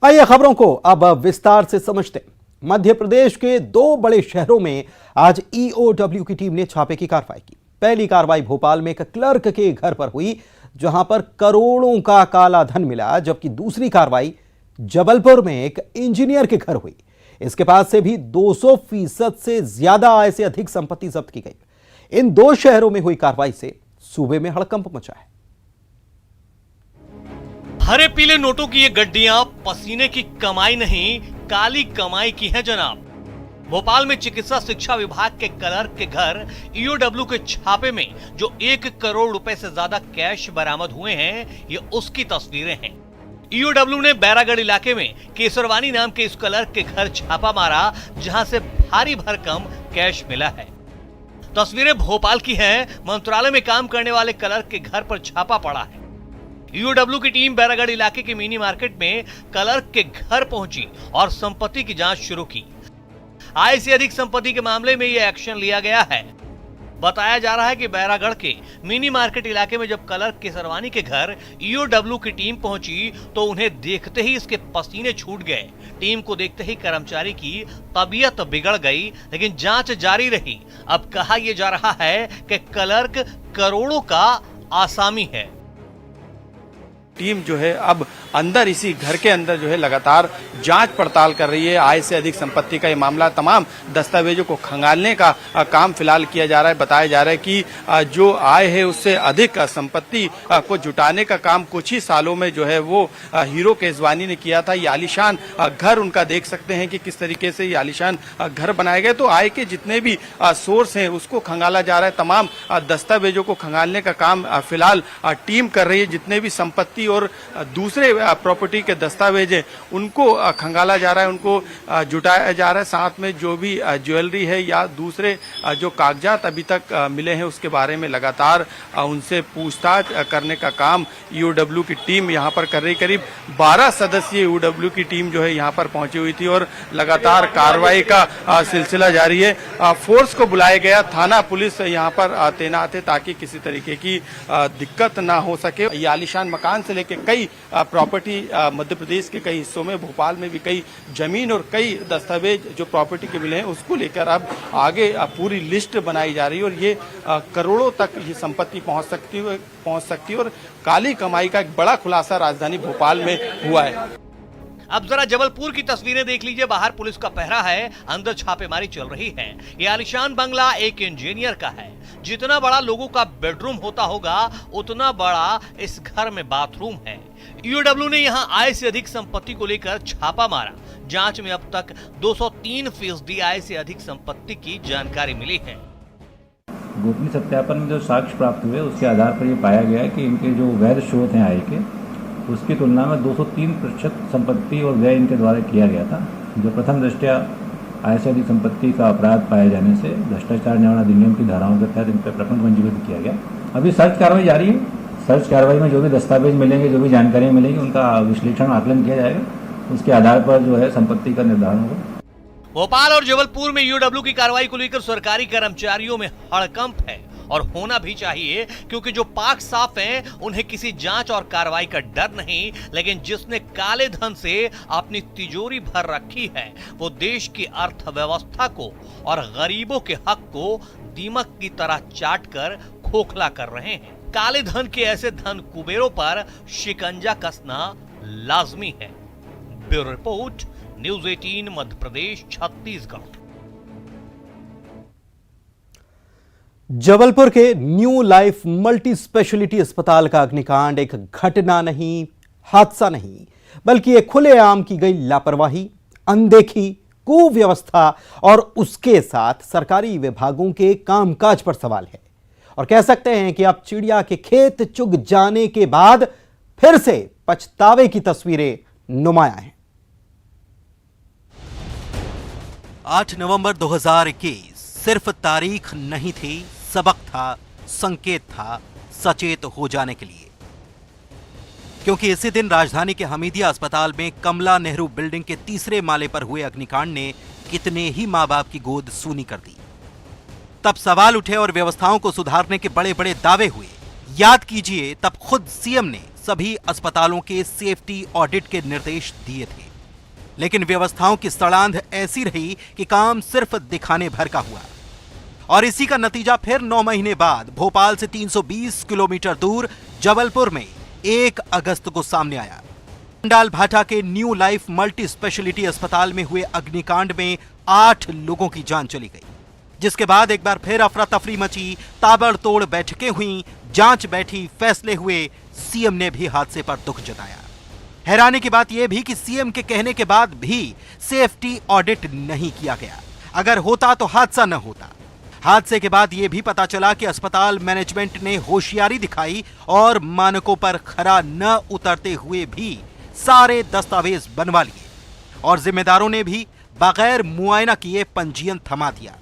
आइए खबरों को अब विस्तार से समझते हैं। मध्य प्रदेश के दो बड़े शहरों में आज ईओडब्ल्यू की टीम ने छापे की कार्रवाई की। पहली कार्रवाई भोपाल में एक क्लर्क के घर पर हुई, जहां पर करोड़ों का काला धन मिला, जबकि दूसरी कार्रवाई जबलपुर में एक इंजीनियर के घर हुई। इसके पास से भी 200% से ज्यादा आय से अधिक संपत्ति जब्त की गई। इन दो शहरों में हुई कार्रवाई से सूबे में हड़कंप मचा है। हरे पीले नोटों की ये गड्डियां पसीने की कमाई नहीं, काली कमाई की है जनाब। भोपाल में चिकित्सा शिक्षा विभाग के क्लर्क के घर ईओडब्ल्यू के छापे में जो 1 करोड़ रुपए से ज्यादा कैश बरामद हुए हैं, ये उसकी तस्वीरें हैं। ईओडब्ल्यू ने बैरागढ़ इलाके में केसरवानी नाम के इस क्लर्क के घर छापा मारा, जहां से भारी भरकम कैश मिला है। तस्वीरें भोपाल की हैं। मंत्रालय में काम करने वाले क्लर्क के घर पर छापा पड़ा है। ईओडब्ल्यू की टीम बैरागढ़ इलाके के मिनी मार्केट में क्लर्क के घर पहुंची और संपत्ति की जांच शुरू की। आय से अधिक संपत्ति के मामले में यह एक्शन लिया गया है। बताया जा रहा है कि बैरागढ़ के मिनी मार्केट इलाके में जब क्लर्क केसरवानी के घर ईओडब्ल्यू की टीम पहुंची तो उन्हें देखते ही इसके पसीने छूट गए। टीम को देखते ही कर्मचारी की तबीयत बिगड़ गई, लेकिन जांच जारी रही। अब कहा यह जा रहा है कि क्लर्क करोड़ों का आसामी है। टीम जो है अब अंदर इसी घर के अंदर जो है लगातार जांच पड़ताल कर रही है। आय से अधिक संपत्ति का ये मामला, तमाम दस्तावेजों को खंगालने का काम फिलहाल किया जा रहा है। बताया जा रहा है कि जो आय है उससे अधिक संपत्ति को जुटाने का काम कुछ ही सालों में जो है वो हीरो केसवानी ने किया था। ये आलीशान घर उनका देख सकते हैं कि किस तरीके से ये आलीशान घर बनाए गए। तो आय के जितने भी सोर्स हैं उसको खंगाला जा रहा है। तमाम दस्तावेजों को खंगालने का काम फिलहाल टीम कर रही है। जितने भी संपत्ति और दूसरे प्रॉपर्टी के दस्तावेज हैं उनको खंगाला जा रहा है, उनको जुटाया जा रहा है। साथ में जो भी ज्वेलरी है या दूसरे जो कागजात अभी तक मिले हैं उसके बारे में लगातार उनसे पूछताछ करने का काम ईओडब्ल्यू की टीम यहां पर कर रही। करीब 12 सदस्यीय ईओडब्ल्यू की टीम जो है यहां पर पहुंची हुई थी और लगातार कार्रवाई का सिलसिला जारी है। फोर्स को बुलाया गया, थाना पुलिस यहां पर तैनात है ताकि किसी तरीके की दिक्कत ना हो सके। ये आलीशान मकान से लेकर कई प्रॉपर्टी मध्य प्रदेश के कई हिस्सों में, भोपाल में भी कई जमीन और कई दस्तावेज जो प्रॉपर्टी के मिले हैं उसको लेकर अब आगे पूरी लिस्ट बनाई जा रही है और ये करोड़ों तक ये संपत्ति पहुंच सकती है और काली कमाई का एक बड़ा खुलासा राजधानी भोपाल में हुआ है। अब जरा जबलपुर की तस्वीरें देख लीजिए। बाहर पुलिस का पहरा है, अंदर छापेमारी चल रही है। ये आलीशान बंगला एक इंजीनियर का है। जितना बड़ा लोगों का बेडरूम होता होगा उतना बड़ा इस घर में बाथरूम है। ईओडब्ल्यू ने यहां आय से अधिक संपत्ति को लेकर छापा मारा। जांच में अब तक 203% आय से अधिक संपत्ति की जानकारी मिली है। गोपनीय सत्यापन में जो साक्ष्य प्राप्त हुए उसके आधार पर यह पाया गया कि इनके जो वैध स्रोत हैं आय के, उसकी तुलना में 203% संपत्ति और व्यय इनके द्वारा किया गया था, जो प्रथम दृष्टया आय से अधिक संपत्ति का अपराध पाए जाने से भ्रष्टाचार निवारण अधिनियम की धाराओं के तहत इन पर प्रकरण पंजीबद्ध किया गया। अभी सर्च कार्रवाई जारी है। सर्च कार्रवाई में जो भी दस्तावेज मिलेंगे, जो भी जानकारियां मिलेंगी, उनका विश्लेषण आकलन किया जाएगा। उसके आधार पर जो है संपत्ति का निर्धारण होगा। भोपाल और जबलपुर में ईओडब्ल्यू की कार्रवाई को लेकर सरकारी कर्मचारियों में हड़कंप है और होना भी चाहिए, क्योंकि जो पाक साफ हैं उन्हें किसी जांच और कार्रवाई का डर नहीं। लेकिन जिसने काले धन से अपनी तिजोरी भर रखी है वो देश की अर्थव्यवस्था को और गरीबों के हक को दीमक की तरह चाटकर खोखला कर रहे हैं। काले धन के ऐसे धन कुबेरों पर शिकंजा कसना लाजमी है। Bureau report, news 18 Madhya Pradesh Chhattisgarh. Jabalpur के न्यू लाइफ मल्टी स्पेशलिटी अस्पताल का अग्निकांड एक घटना नहीं, हादसा नहीं, बल्कि एक खुलेआम की गई लापरवाही, अनदेखी, कुव्यवस्था और उसके साथ सरकारी विभागों के कामकाज पर सवाल है। और कह सकते हैं कि अब चिड़िया के खेत चुग जाने के बाद फिर से पछतावे की तस्वीरें नुमाया हैं। 8 नवंबर 2021 सिर्फ तारीख नहीं थी, सबक था, संकेत था सचेत हो जाने के लिए। क्योंकि इसी दिन राजधानी के हमीदिया अस्पताल में कमला नेहरू बिल्डिंग के 3रे माले पर हुए अग्निकांड ने कितने ही मां बाप की गोद सूनी कर दी। तब सवाल उठे और व्यवस्थाओं को सुधारने के बड़े बड़े दावे हुए। याद कीजिए, तब खुद सीएम ने सभी अस्पतालों के सेफ्टी ऑडिट के निर्देश दिए थे। लेकिन व्यवस्थाओं की सड़ांध ऐसी रही कि काम सिर्फ दिखाने भर का हुआ। और इसी का नतीजा फिर 9 महीने बाद भोपाल से 320 किलोमीटर दूर जबलपुर में 1 अगस्त को सामने आया। डाल भाटा के न्यू लाइफ मल्टी स्पेशलिटी अस्पताल में हुए अग्निकांड में 8 लोगों की जान चली गई, जिसके बाद एक बार फिर अफरा तफरी मची, ताबड़तोड़ बैठकें हुई, जांच बैठी, फैसले हुए। सीएम ने भी हादसे पर दुख जताया। हैरानी की बात यह भी कि सीएम के कहने के बाद भी सेफ्टी ऑडिट नहीं किया गया। अगर होता तो हादसा न होता। हादसे के बाद यह भी पता चला कि अस्पताल मैनेजमेंट ने होशियारी दिखाई और मानकों पर खरा न उतरते हुए भी सारे दस्तावेज बनवा लिए और जिम्मेदारों ने भी बगैर मुआयना किए पंजीयन थमा दिया,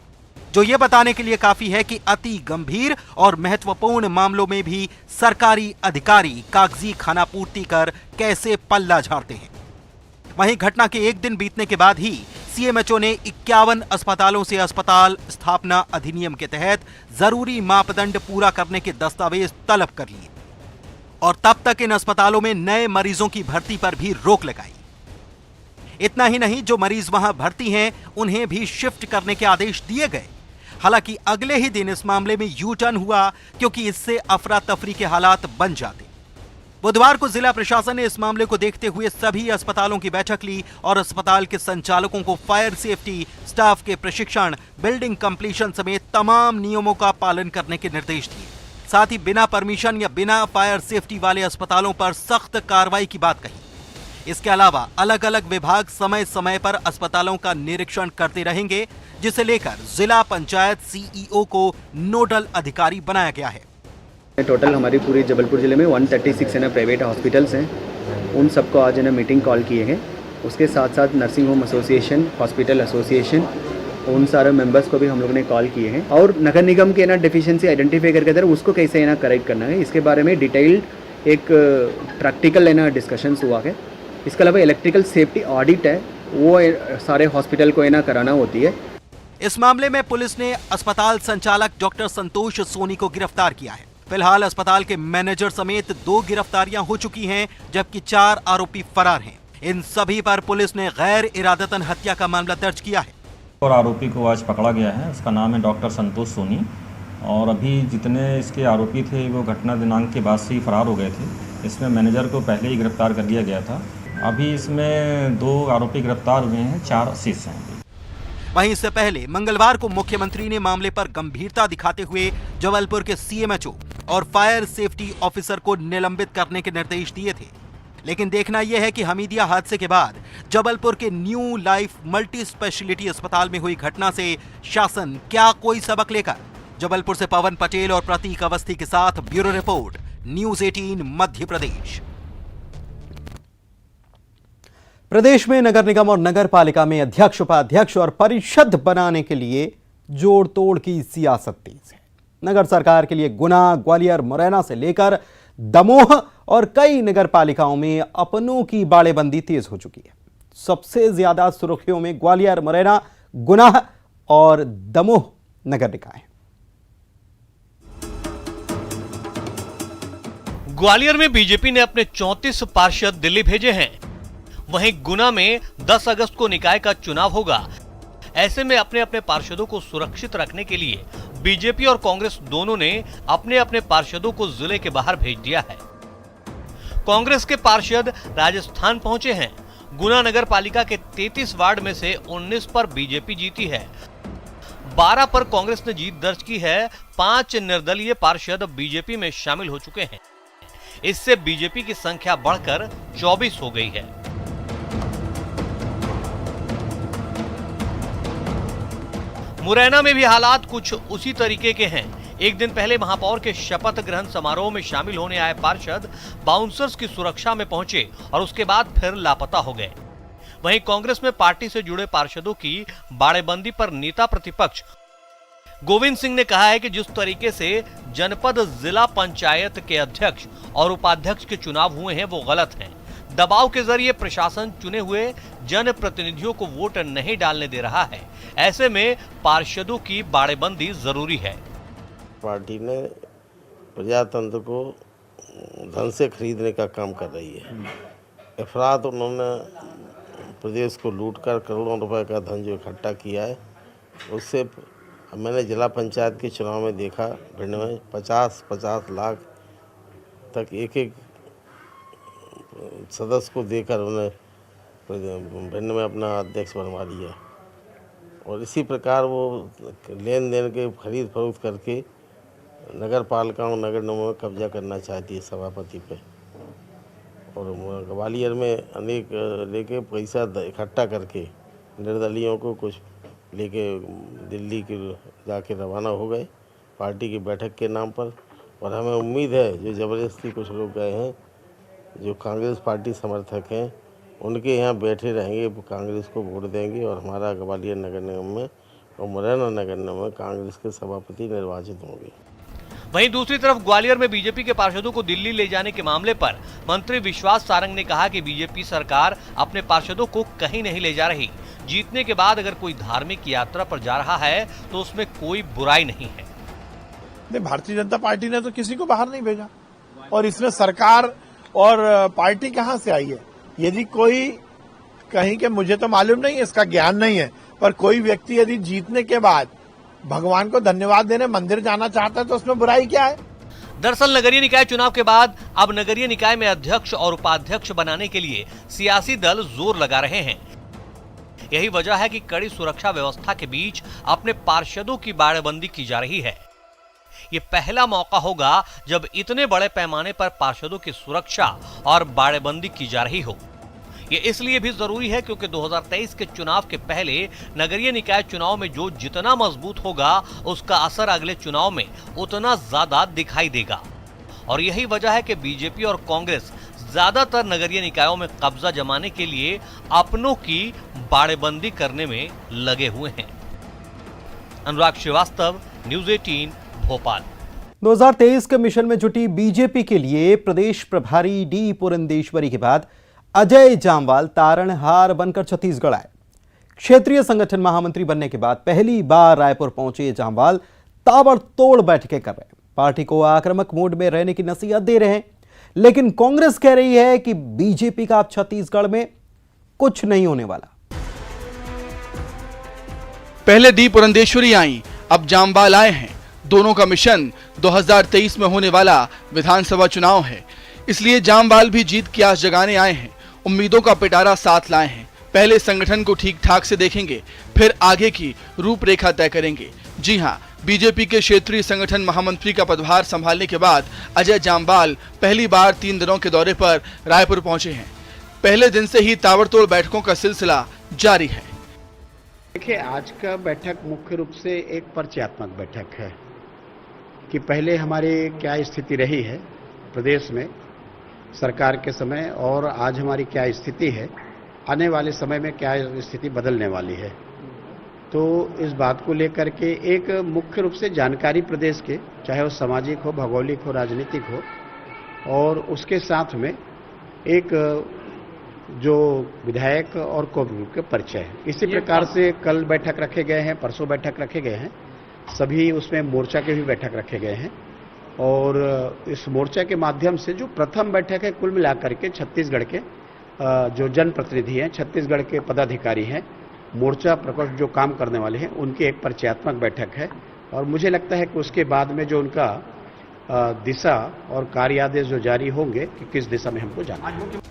जो यह बताने के लिए काफी है कि अति गंभीर और महत्वपूर्ण मामलों में भी सरकारी अधिकारी कागजी खानापूर्ति कर कैसे पल्ला झाड़ते हैं। वहीं घटना के एक दिन बीतने के बाद ही सीएमएचओ ने 51 अस्पतालों से अस्पताल स्थापना अधिनियम के तहत जरूरी मापदंड पूरा करने के दस्तावेज तलब कर लिए और तब तक इन अस्पतालों में नए मरीजों की भर्ती पर भी रोक लगाई। इतना ही नहीं, जो मरीज वहां भर्ती हैं उन्हें भी शिफ्ट करने के आदेश दिए गए। हालांकि अगले ही दिन इस मामले में यू टर्न हुआ, क्योंकि इससे अफरा तफरी के हालात बन जाते। बुधवार को जिला प्रशासन ने इस मामले को देखते हुए सभी अस्पतालों की बैठक ली और अस्पताल के संचालकों को फायर सेफ्टी, स्टाफ के प्रशिक्षण, बिल्डिंग कंप्लीशन समेत तमाम नियमों का पालन करने के निर्देश दिए। साथ ही बिना परमिशन या बिना फायर सेफ्टी वाले अस्पतालों पर सख्त कार्रवाई की बात कही। इसके अलावा अलग अलग विभाग समय समय पर अस्पतालों का निरीक्षण करते रहेंगे, जिसे लेकर जिला पंचायत सीईओ को नोडल अधिकारी बनाया गया है। टोटल हमारी पूरी जबलपुर जिले में 136 है ना प्राइवेट हॉस्पिटल्स हैं, उन सबको आज है ना मीटिंग कॉल किए हैं। उसके साथ साथ nursing home association, hospital association, उन सारे मेंबर्स को भी हम लोग ने कॉल किए हैं। और नगर निगम के ना डेफिशिएंसी आइडेंटिफाई करके उसको कैसे ना करेक्ट करना है, इसके बारे में डिटेल्ड एक प्रैक्टिकल है ना डिस्कशंस हुआ है। इसके अलावा इलेक्ट्रिकल सेफ्टी ऑडिट है, वो सारे हॉस्पिटल को है ना कराना होती है। इस मामले में पुलिस ने अस्पताल संचालक डॉक्टर संतोष सोनी को गिरफ्तार किया है। फिलहाल अस्पताल के मैनेजर समेत 2 गिरफ्तारियां हो चुकी हैं, जबकि 4 आरोपी फरार हैं। इन सभी पर पुलिस ने गैर इरादतन हत्या का मामला दर्ज किया है। और आरोपी को आज पकड़ा गया है, उसका नाम है डॉक्टर संतोष सोनी। और अभी जितने इसके आरोपी थे वो घटना दिनांक के बाद से ही फरार हो गए थे। इसमें मैनेजर को पहले ही गिरफ्तार कर लिया गया था। अभी इसमें 2 आरोपी गिरफ्तार हुए हैं, 4 शेष हैं। वहीं इससे पहले मंगलवार को मुख्यमंत्री ने मामले पर गंभीरता दिखाते हुए जबलपुर के सीएमएचओ और फायर सेफ्टी ऑफिसर को निलंबित करने के निर्देश दिए थे। लेकिन देखना यह है कि हमीदिया हादसे के बाद जबलपुर के न्यू लाइफ मल्टी स्पेशलिटी अस्पताल में हुई घटना से शासन क्या कोई सबक लेकर। जबलपुर से पवन पटेल और प्रतीक अवस्थी के साथ bureau report, news 18 Madhya Pradesh. प्रदेश में नगर निगम और नगर पालिका में अध्यक्ष, उपाध्यक्ष और परिषद बनाने के लिए जोड़ तोड़ की सियासत तेज है। नगर सरकार के लिए गुना, ग्वालियर, मुरैना से लेकर दमोह और कई नगर पालिकाओं में अपनों की बाड़ेबंदी तेज हो चुकी है। सबसे ज्यादा सुर्खियों में ग्वालियर, मुरैना, गुना और दमोह नगर निकाय। ग्वालियर में बीजेपी ने अपने 34 पार्षद दिल्ली भेजे हैं। वहीं गुना में 10 अगस्त को निकाय का चुनाव होगा। ऐसे में अपने अपने पार्षदों को सुरक्षित रखने के लिए बीजेपी और कांग्रेस दोनों ने अपने अपने पार्षदों को जिले के बाहर भेज दिया है। कांग्रेस के पार्षद राजस्थान पहुंचे हैं। गुना नगर पालिका के 33 वार्ड में से 19 पर बीजेपी जीती है, 12 पर कांग्रेस ने जीत दर्ज की है। 5 निर्दलीय पार्षद बीजेपी में शामिल हो चुके हैं। इससे बीजेपी की संख्या बढ़कर 24 हो गई है। मुरैना में भी हालात कुछ उसी तरीके के हैं। एक दिन पहले महापौर के शपथ ग्रहण समारोह में शामिल होने आए पार्षद बाउंसर्स की सुरक्षा में पहुंचे और उसके बाद फिर लापता हो गए। वहीं कांग्रेस में पार्टी से जुड़े पार्षदों की बाड़ेबंदी पर नेता प्रतिपक्ष गोविंद सिंह ने कहा है कि जिस तरीके से जनपद जिला पंचायत के अध्यक्ष और उपाध्यक्ष के चुनाव हुए हैं वो गलत हैं। दबाव के जरिए प्रशासन चुने हुए जनप्रतिनिधियों को वोट नहीं डालने दे रहा है। ऐसे में पार्षदों की बाड़ेबंदी जरूरी है। पार्टी ने प्रजातंत्र को धन से खरीदने का काम कर रही है। अफराद उन्होंने प्रदेश को लूटकर करोड़ों रुपए का धन जो इकट्ठा किया है, उससे मैंने जिला पंचायत के चुनाव में देखा भिंड में 50-50 लाख तक एक सदस्य को देकर उन्हें भिंड में अपना अध्यक्ष बनवा लिया। और इसी प्रकार वो लेन देन के खरीद फरोख्त करके नगर पालिकाओं नगर निगमों में कब्जा करना चाहती है सभापति पे। और ग्वालियर में अनेक लेके पैसा इकट्ठा करके निर्दलियों को कुछ लेके दिल्ली के जाके रवाना हो गए पार्टी की बैठक के नाम पर। और हमें उम्मीद है जो ज़बरदस्ती कुछ लोग गए हैं जो कांग्रेस पार्टी समर्थक हैं उनके यहाँ बैठे रहेंगे, वो कांग्रेस को वोट देंगे और हमारा ग्वालियर नगर निगम में और मुरैना नगर निगम में कांग्रेस के सभापति निर्वाचित होंगे। वहीं दूसरी तरफ ग्वालियर में बीजेपी के पार्षदों को दिल्ली ले जाने के मामले पर मंत्री विश्वास सारंग ने कहा कि बीजेपी सरकार अपने पार्षदों को कहीं नहीं ले जा रही। जीतने के बाद अगर कोई धार्मिक यात्रा पर जा रहा है तो उसमें कोई बुराई नहीं है। भारतीय जनता पार्टी ने तो किसी को बाहर नहीं भेजा और इसमें सरकार और पार्टी कहां से आई है? यदि कोई कहीं के, मुझे तो मालूम नहीं है, इसका ज्ञान नहीं है, पर कोई व्यक्ति यदि जीतने के बाद भगवान को धन्यवाद देने मंदिर जाना चाहता है तो उसमें बुराई क्या है? दरअसल नगरीय निकाय चुनाव के बाद अब नगरीय निकाय में अध्यक्ष और उपाध्यक्ष बनाने के लिए सियासी दल जोर लगा रहे हैं। यही वजह है कि कड़ी सुरक्षा व्यवस्था के बीच अपने पार्षदों की बाड़ेबंदी की जा रही है। ये पहला मौका होगा जब इतने बड़े पैमाने पर पार्षदों की सुरक्षा और बाड़ेबंदी की जा रही हो। ये इसलिए भी जरूरी है क्योंकि 2023 के चुनाव के पहले नगरीय निकाय चुनाव में जो जितना मजबूत होगा उसका असर अगले चुनाव में उतना ज्यादा दिखाई देगा। और यही वजह है कि बीजेपी और कांग्रेस ज्यादातर नगरीय निकायों में कब्जा जमाने के लिए अपनों की बाड़ेबंदी करने में लगे हुए हैं। अनुराग श्रीवास्तव, न्यूज़ 18 भोपाल। 2023 के मिशन में जुटी बीजेपी के लिए प्रदेश प्रभारी डी पुरंदेश्वरी के बाद अजय जामवाल तारणहार बनकर छत्तीसगढ़ आए। क्षेत्रीय संगठन महामंत्री बनने के बाद पहली बार रायपुर पहुंचे जामवाल ताबड़तोड़ बैठकें कर रहे हैं। पार्टी को आक्रामक मोड में रहने की नसीहत दे रहे हैं, लेकिन कांग्रेस कह रही है कि बीजेपी का अब छत्तीसगढ़ में कुछ नहीं होने वाला। पहले डी पुरंदेश्वरी आई, अब जामवाल आए हैं। दोनों का मिशन 2023 में होने वाला विधानसभा चुनाव है, इसलिए जामवाल भी जीत की आस जगाने आए हैं। उम्मीदों का पिटारा साथ लाए हैं। पहले संगठन को ठीक ठाक से देखेंगे, फिर आगे की रूपरेखा तय करेंगे। जी हां, बीजेपी के क्षेत्रीय संगठन महामंत्री का पदभार संभालने के बाद अजय जामवाल पहली बार 3 दिनों के दौरे पर रायपुर पहुंचे हैं। पहले दिन से ही ताबड़तोड़ बैठकों का सिलसिला जारी है। देखिए, आज का बैठक मुख्य रूप से एक परिचयात्मक बैठक है कि पहले हमारी क्या स्थिति रही है प्रदेश में सरकार के समय और आज हमारी क्या स्थिति है, आने वाले समय में क्या स्थिति बदलने वाली है। तो इस बात को लेकर के एक मुख्य रूप से जानकारी प्रदेश के, चाहे वो सामाजिक हो, भौगोलिक हो, राजनीतिक हो, और उसके साथ में एक जो विधायक और कोविड के परिचय है। इसी प्रकार से कल बैठक रखे गए हैं, परसों बैठक रखे गए हैं, सभी उसमें मोर्चा के भी बैठक रखे गए हैं। और इस मोर्चा के माध्यम से जो प्रथम बैठक है, कुल मिलाकर के छत्तीसगढ़ के जो जनप्रतिनिधि हैं, छत्तीसगढ़ के पदाधिकारी हैं, मोर्चा प्रकोष्ठ जो काम करने वाले हैं, उनकी एक परिचयात्मक बैठक है। और मुझे लगता है कि उसके बाद में जो उनका दिशा और कार्य आदेश जो जारी होंगे कि किस दिशा में हमको जाना है।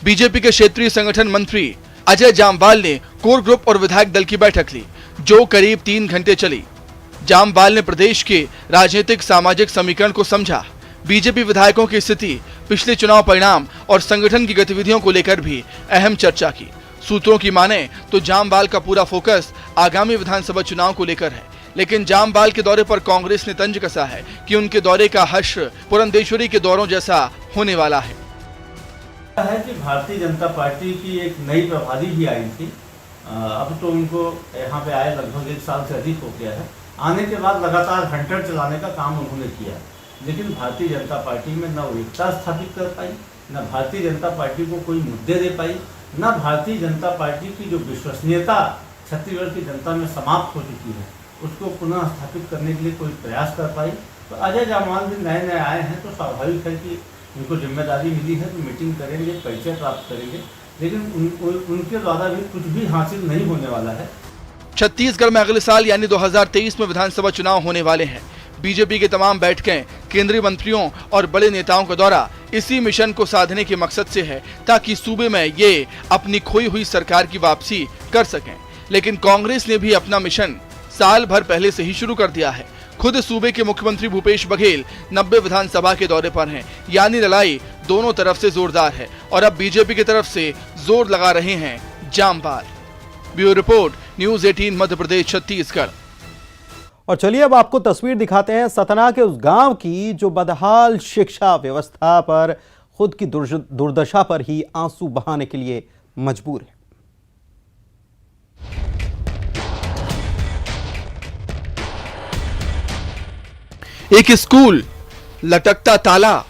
बीजेपी के क्षेत्रीय संगठन मंत्री अजय जामवाल ने कोर ग्रुप और विधायक दल की बैठक ली, जो करीब 3 घंटे चली। जामवाल ने प्रदेश के राजनीतिक सामाजिक समीकरण को समझा। बीजेपी विधायकों की स्थिति, पिछले चुनाव परिणाम और संगठन की गतिविधियों को लेकर भी अहम चर्चा की। सूत्रों की माने तो जामवाल का पूरा फोकस आगामी विधानसभा चुनाव को लेकर है, लेकिन जामवाल के दौरे पर कांग्रेस ने तंज कसा है कि उनके दौरे का हश्र पुरंदेश्वरी के दौरों जैसा होने वाला है। कि भारतीय जनता पार्टी की एक नई प्रभारी भी आई थी, अब तो उनको यहाँ पे आए लगभग 1 साल से अधिक हो गया है। आने के बाद लगातार हंटर चलाने का काम उन्होंने किया, लेकिन भारतीय जनता पार्टी में न एकता स्थापित कर पाई, न भारतीय जनता पार्टी को कोई मुद्दे दे पाई, न भारतीय जनता पार्टी की जो विश्वसनीयता छत्तीसगढ़ की जनता में समाप्त हो चुकी है उसको पुनः स्थापित करने के लिए कोई प्रयास कर पाई। तो अजय जामवाल भी नए नए आए हैं, तो स्वाभाविक है कि उनको जिम्मेदारी मिली है तो मीटिंग करेंगे, परिचय प्राप्त करेंगे, लेकिन उनके द्वारा भी कुछ भी हासिल नहीं होने वाला है। छत्तीसगढ़ में अगले साल यानी 2023 में विधानसभा चुनाव होने वाले हैं। बीजेपी की तमाम बैठकें केंद्रीय मंत्रियों और बड़े नेताओं के द्वारा इसी मिशन को साधने के मकसद से है, ताकि सूबे में ये अपनी खोई हुई सरकार की वापसी कर सकें। लेकिन कांग्रेस ने भी अपना मिशन साल भर पहले से ही शुरू कर दिया है। खुद सूबे के मुख्यमंत्री भूपेश बघेल 90 विधानसभा के दौरे पर हैं, यानी लड़ाई दोनों तरफ से जोरदार है और अब बीजेपी की तरफ से जोर लगा रहे हैं जामबाज। Bureau report, news 18 Madhya Pradesh Chhattisgarh. और चलिए अब आपको तस्वीर दिखाते हैं सतना के उस गांव की जो बदहाल शिक्षा व्यवस्था पर खुद की दुर्दशा पर ही आंसू बहाने के लिए मजबूर है। एक स्कूल, लटकता ताला,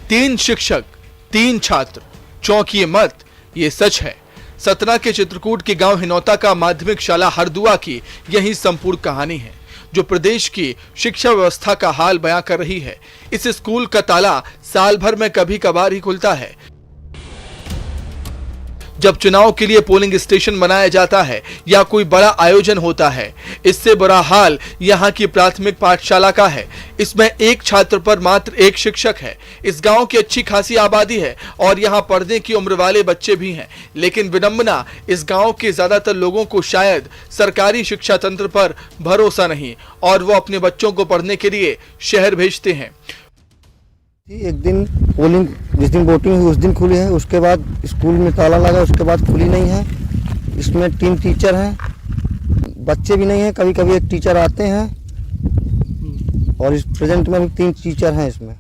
3 शिक्षक, 3 छात्र, चौंकिए मत, ये सच है। सतना के चित्रकूट के गांव हिनौता का माध्यमिक शाला हरदुआ की यही संपूर्ण कहानी है, जो प्रदेश की शिक्षा व्यवस्था का हाल बयां कर रही है। इस स्कूल का ताला साल भर में कभी कभार ही खुलता है। जब चुनाव के लिए पोलिंग स्टेशन बनाया जाता है या कोई बड़ा आयोजन होता है। इससे बुरा हाल यहाँ की प्राथमिक पाठशाला का है। इसमें एक छात्र पर मात्र 1 शिक्षक है। इस गांव की अच्छी खासी आबादी है और यहाँ पढ़ने की उम्र वाले बच्चे भी हैं, लेकिन विडंबना इस गांव के ज्यादातर लोगों को शायद सरकारी शिक्षा तंत्र पर भरोसा नहीं और वो अपने बच्चों को पढ़ने के लिए शहर भेजते हैं। एक दिन पोलिंग, जिस दिन वोटिंग हुई उस दिन खुली है, उसके बाद स्कूल में ताला लगा, उसके बाद खुली नहीं है। इसमें 3 टीचर हैं, बच्चे भी नहीं हैं, कभी कभी 1 टीचर आते हैं और इस प्रेजेंट में भी 3 टीचर हैं इसमें।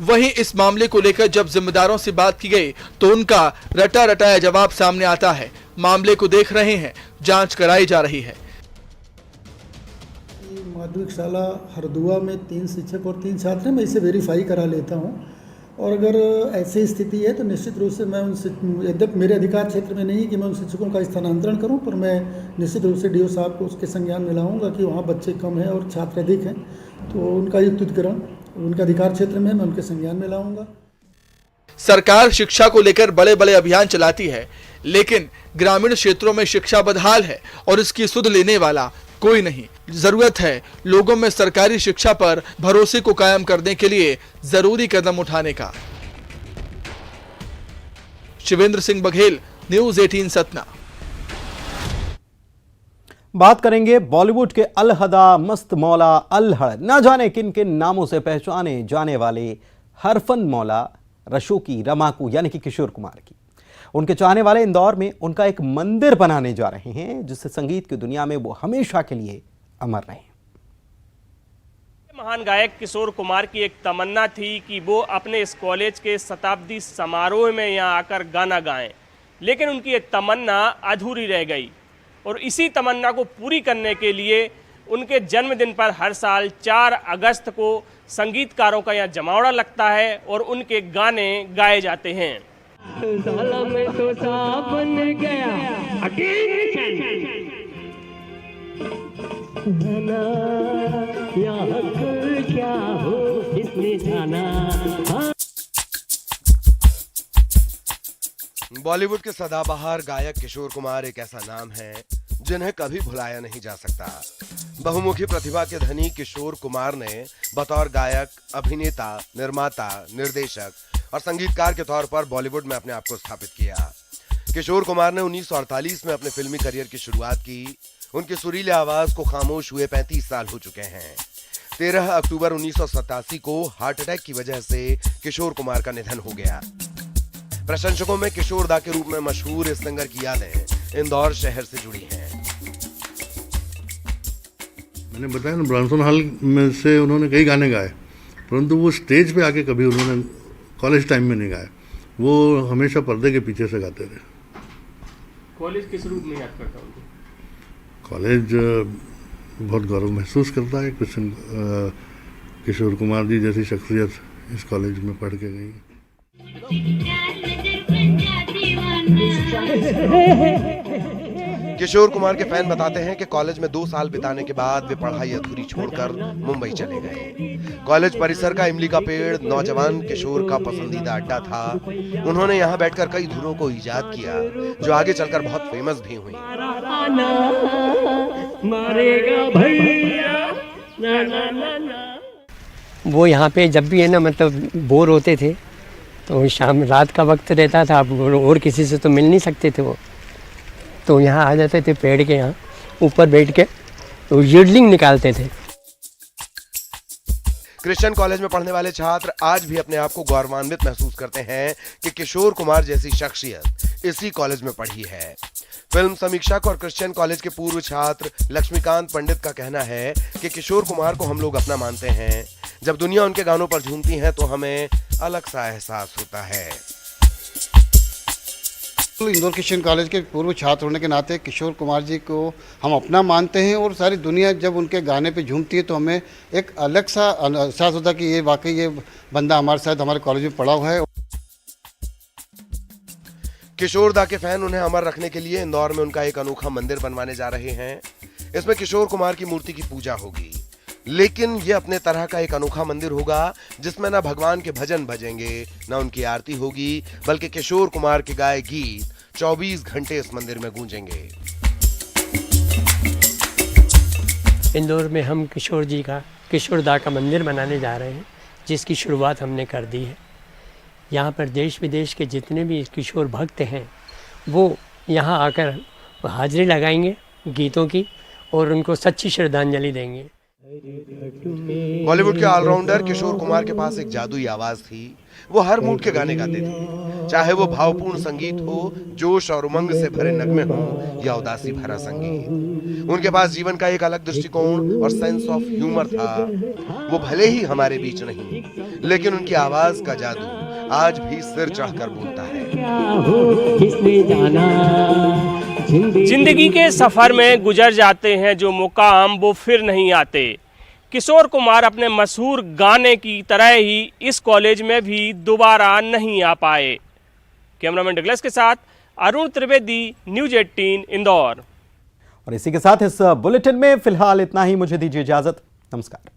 वहीं इस मामले को लेकर जब जिम्मेदारों से बात की गई तो उनका रटा रटाया जवाब सामने आता है। मामले को देख रहे हैं, जांच कराई जा रही है। माध्यमिक शाला हरदुआ में 3 शिक्षक और 3 छात्र हैं। मैं इसे वेरीफाई करा लेता हूं और अगर ऐसी स्थिति है तो निश्चित रूप से मैं उनसे, यद्यपि मेरे अधिकार क्षेत्र में नहीं कि मैं उन शिक्षकों का स्थानांतरण करूं, पर मैं निश्चित रूप से डीओ साहब को उसके संज्ञान में लाऊंगा कि वहां बच्चे कम हैं और छात्र अधिक हैं, तो उनका युक्तिकरण उनके अधिकार क्षेत्र में मैं उनके संज्ञान में लाऊंगा। सरकार शिक्षा को लेकर बड़े बड़े अभियान चलाती है, लेकिन ग्रामीण क्षेत्रों में शिक्षा बदहाल है और इसकी सुध लेने वाला कोई नहीं। जरूरत है लोगों में सरकारी शिक्षा पर भरोसे को कायम करने के लिए जरूरी कदम उठाने का। शिवेंद्र सिंह बघेल, न्यूज 18 सतना। बात करेंगे बॉलीवुड के अलहदा मस्त मौला अल्हड़, न जाने किन किन नामों से पहचाने जाने वाले हरफन मौला रशोकी रमाकू यानी कि किशोर कुमार की। उनके चाहने वाले इंदौर में उनका एक मंदिर बनाने जा रहे हैं, जिससे संगीत की दुनिया में वो हमेशा के लिए अमर रहे। महान गायक किशोर कुमार की एक तमन्ना थी कि वो अपने इस कॉलेज के शताब्दी समारोह में यहाँ आकर गाना गाएं, लेकिन उनकी ये तमन्ना अधूरी रह गई और इसी तमन्ना को पूरी करने के लिए उनके जन्मदिन पर हर साल 4 अगस्त को संगीतकारों का यहाँ जमावड़ा लगता है और उनके गाने गाए जाते हैं। में तो बन गया क्या हो इसने जाना। बॉलीवुड के सदाबहार गायक किशोर कुमार एक ऐसा नाम है जिन्हें कभी भुलाया नहीं जा सकता। बहुमुखी प्रतिभा के धनी किशोर कुमार ने बतौर गायक, अभिनेता, निर्माता, निर्देशक और संगीतकार के तौर पर बॉलीवुड में अपने आप को स्थापित किया। किशोर कुमार ने 1948 में अपने फिल्मी करियर की शुरुआत की। उनकी सुरीली आवाज को खामोश हुए 35 साल हो चुके हैं। 13 अक्टूबर 1987 को हार्ट अटैक की वजह से किशोर कुमार का निधन हो गया। प्रशंसकों में किशोर दा के रूप में मशहूर इस सिंगर की यादें इंदौर शहर से जुड़ी हैं। मैंने बताया ना, ब्रॉन्सन हॉल में से उन्होंने कई गाने गाए, परंतु वो स्टेज पे आके कभी उन्होंने कॉलेज टाइम में नहीं गाए। वो हमेशा पर्दे के पीछे से गाते रहे। कॉलेज किस रूप में याद करता हूँ? कॉलेज बहुत गौरव महसूस करता है। किशोर कुमार जी जैसी शख्सियत इस कॉलेज में पढ़ के गई। किशोर कुमार के फैन बताते हैं कि कॉलेज में 2 साल बिताने के बाद वे पढ़ाई अधूरी छोड़कर मुंबई चले गए। कॉलेज परिसर का इमली का पेड़ नौजवान किशोर का पसंदीदा अड्डा था। उन्होंने यहाँ बैठकर कई धुनों को इजाद किया जो आगे चलकर बहुत फेमस भी हुई। वो यहाँ पे जब भी है ना मतलब बोर होते थे तो शाम रात का वक्त रहता था, और किसी से तो मिल नहीं सकते थे वो, तो यहाँ आ जाते थे पेड़ के यहाँ ऊपर बैठ के तो यील्डिंग निकालते थे। क्रिश्चियन कॉलेज में पढ़ने वाले छात्र आज भी अपने आप को गौरवान्वित महसूस करते हैं कि किशोर कुमार जैसी शख्सियत इसी कॉलेज में पढ़ी है। फिल्म समीक्षक और क्रिश्चियन कॉलेज के पूर्व छात्र लक्ष्मीकांत पंडित का कहना है कि किशोर कुमार को हम लोग अपना मानते हैं। जब दुनिया उनके गानों पर झूमती है तो हमें अलग सा एहसास होता है। इंदौर क्रिश्चियन कॉलेज के पूर्व छात्र होने के नाते किशोर कुमार जी को हम अपना मानते हैं और सारी दुनिया जब उनके गाने पे झूमती है तो हमें एक अलग सा एहसास होता है कि ये वाकई ये बंदा हमारे साथ हमारे कॉलेज में पढ़ा हुआ है। किशोर दा के फैन उन्हें अमर रखने के लिए इंदौर में उनका एक अनोखा मंदिर बनवाने जा रहे हैं। इसमें किशोर कुमार की मूर्ति की पूजा होगी, लेकिन ये अपने तरह का एक अनोखा मंदिर होगा जिसमें ना भगवान के भजन भजेंगे ना उनकी आरती होगी, बल्कि किशोर कुमार के गाए गीत 24 घंटे इस मंदिर में गूंजेंगे। इंदौर में हम किशोर जी का किशोर दा का मंदिर बनाने जा रहे हैं, जिसकी शुरुआत हमने कर दी है। यहाँ पर देश विदेश के जितने भी किशोर भक्त हैं वो यहाँ आकर हाजिरी लगाएंगे गीतों की और उनको सच्ची श्रद्धांजलि देंगे। बॉलीवुड के ऑलराउंडर किशोर कुमार के पास एक जादुई आवाज थी। वो हर मूड के गाने गाते थे, चाहे वो भावपूर्ण संगीत हो, जोश और उमंग से भरे नगमे हो या उदासी भरा संगीत। उनके पास जीवन का एक अलग दृष्टिकोण और सेंस ऑफ ह्यूमर था। वो भले ही हमारे बीच नहीं, लेकिन उनकी आवाज का जादू आज भी सिर चढ़कर बोलता है। जिंदगी के सफर में गुजर जाते हैं जो मुकाम वो फिर नहीं आते। किशोर कुमार अपने मशहूर गाने की तरह ही इस कॉलेज में भी दोबारा नहीं आ पाए। कैमरामैन डगलस के साथ अरुण त्रिवेदी, न्यूज़ 18 इंदौर। और इसी के साथ इस बुलेटिन में फिलहाल इतना ही। मुझे दीजिए इजाजत। नमस्कार।